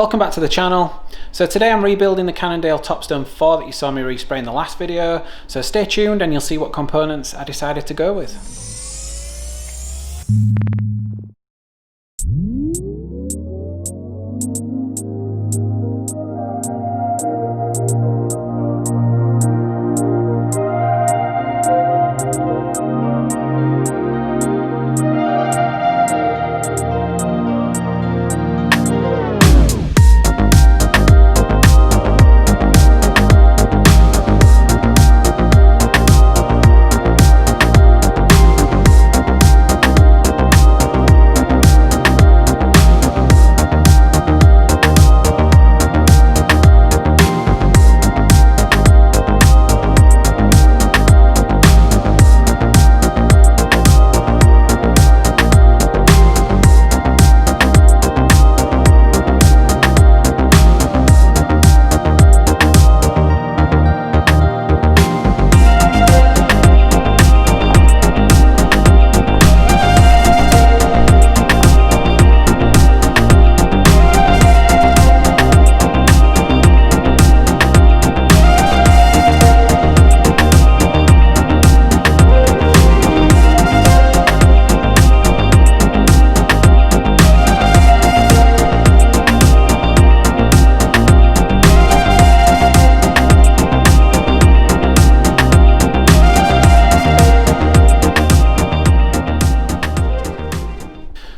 Welcome back to the channel. So today I'm rebuilding the Cannondale Topstone 4 that you saw me respray in the last video. So stay tuned and you'll see what components I decided to go with.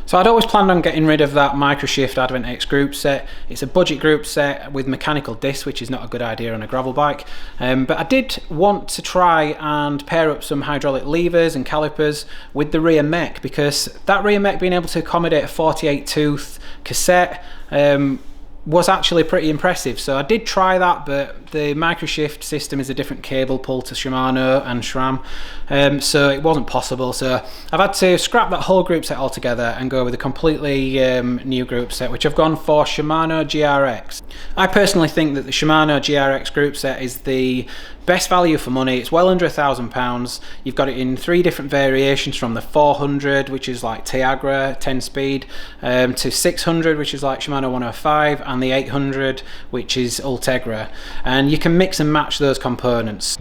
So I'd always planned on getting rid of that Microshift Advent X group set. It's a budget group set with mechanical discs, which is not a good idea on a gravel bike. But I did want to try and pair up some hydraulic levers and calipers with the rear mech, because that rear mech being able to accommodate a 48 tooth cassette was actually pretty impressive. So I did try that, but the Microshift system is a different cable pull to Shimano and SRAM, so it wasn't possible. So I've had to scrap that whole group set altogether and go with a completely new group set, which I've gone for Shimano GRX. I personally think that the Shimano GRX group set is the best value for money. It's well under £1,000. You've got it in 3 different variations, from the 400, which is like Tiagra 10 speed, to 600, which is like Shimano 105, and the 800, which is Ultegra, and you can mix and match those components.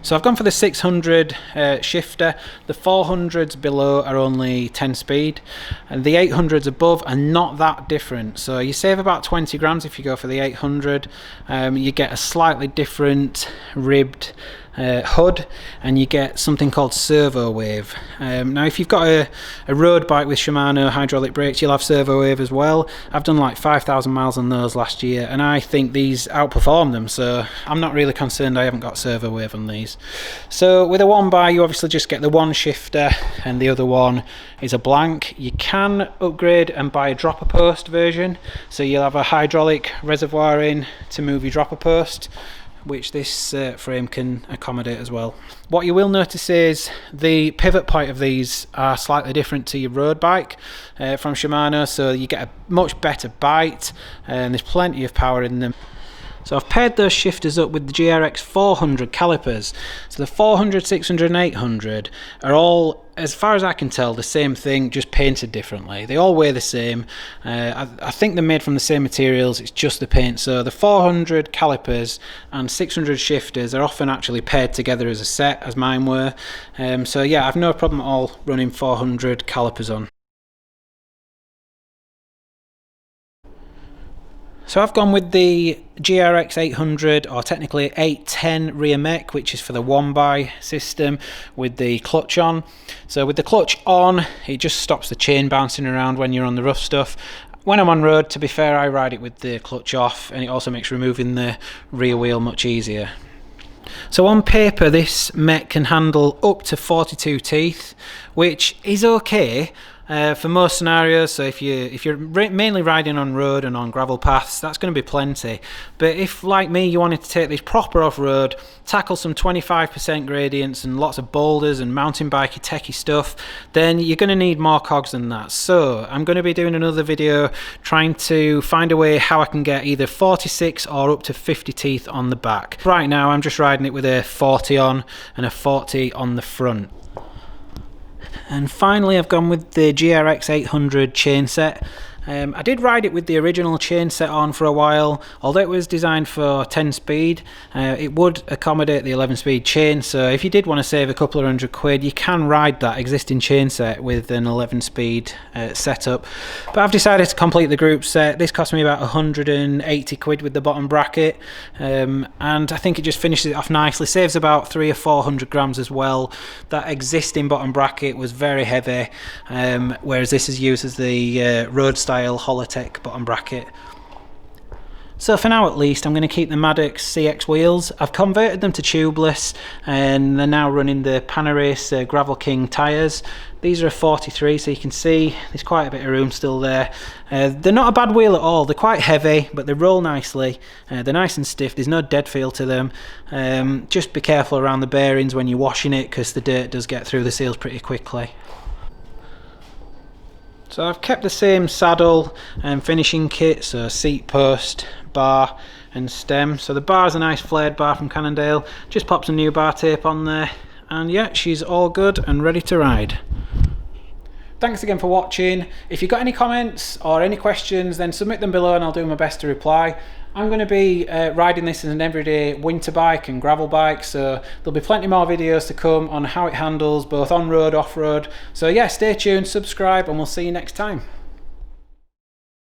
So I've gone for the 600 shifter. The 400s below are only 10 speed, and the 800s above are not that different. So you save about 20 grams if you go for the 800. You get a slightly different ribbed hood, and you get something called servo wave. Now if you've got a road bike with Shimano hydraulic brakes, you'll have servo wave as well. I've done like 5,000 miles on those last year, and I think these outperform them, so I'm not really concerned I haven't got servo wave on these. So with a one by, you obviously just get the one shifter and the other one is a blank. You can upgrade and buy a dropper post version, so you'll have a hydraulic reservoir in to move your dropper post, which this frame can accommodate as well. What you will notice is the pivot point of these are slightly different to your road bike from Shimano, so you get a much better bite, and there's plenty of power in them. So I've paired those shifters up with the GRX 400 calipers. So the 400, 600 and 800 are all, as far as I can tell, the same thing, just painted differently. They all weigh the same. I think they're made from the same materials, it's just the paint. So the 400 calipers and 600 shifters are often actually paired together as a set, as mine were. So yeah, I've no problem at all running 400 calipers on. So I've gone with the GRX 800, or technically 810 rear mech, which is for the one by system with the clutch on. So with the clutch on, it just stops the chain bouncing around when you're on the rough stuff. When I'm on road, to be fair, I ride it with the clutch off, and it also makes removing the rear wheel much easier. So on paper, this mech can handle up to 42 teeth, which is okay for most scenarios. So if you're mainly riding on road and on gravel paths, that's going to be plenty. But if, like me, you wanted to take this proper off-road, tackle some 25% gradients and lots of boulders and mountain bikey techie stuff, then you're going to need more cogs than that. So I'm going to be doing another video trying to find a way how I can get either 46 or up to 50 teeth on the back. Right now I'm just riding it with a 40 on and a 40 on the front. And finally I've gone with the GRX 800 chainset. I did ride it with the original Chainset on for a while. Although it was designed for 10 speed, it would accommodate the 11 speed chain, so if you did want to save a couple of £100, you can ride that existing Chainset with an 11 speed setup. But I've decided to complete the group set. This cost me about £180 with the bottom bracket, and I think it just finishes it off nicely. Saves about 300 or 400 grams as well. That existing bottom bracket was very heavy, whereas this is used as the road style Holotech bottom bracket. So for now at least, I'm going to keep the Maddox CX wheels. I've converted them to tubeless, and they're now running the Panarace Gravel King tyres. These are a 43, so you can see there's quite a bit of room still there. They're not a bad wheel at all. They're quite heavy, but they roll nicely. They're nice and stiff. There's no dead feel to them. Just be careful around the bearings when you're washing it, because the dirt does get through the seals pretty quickly. So I've kept the same saddle and finishing kit, so seat post, bar and stem. So the bar is a nice flared bar from Cannondale. Just pop some new bar tape on there, and yeah, she's all good and ready to ride. Thanks again for watching. If you've got any comments or any questions, then submit them below and I'll do my best to reply. I'm going to be riding this as an everyday winter bike and gravel bike, so there'll be plenty more videos to come on how it handles both on-road, off-road. So yeah, stay tuned, subscribe, and we'll see you next time.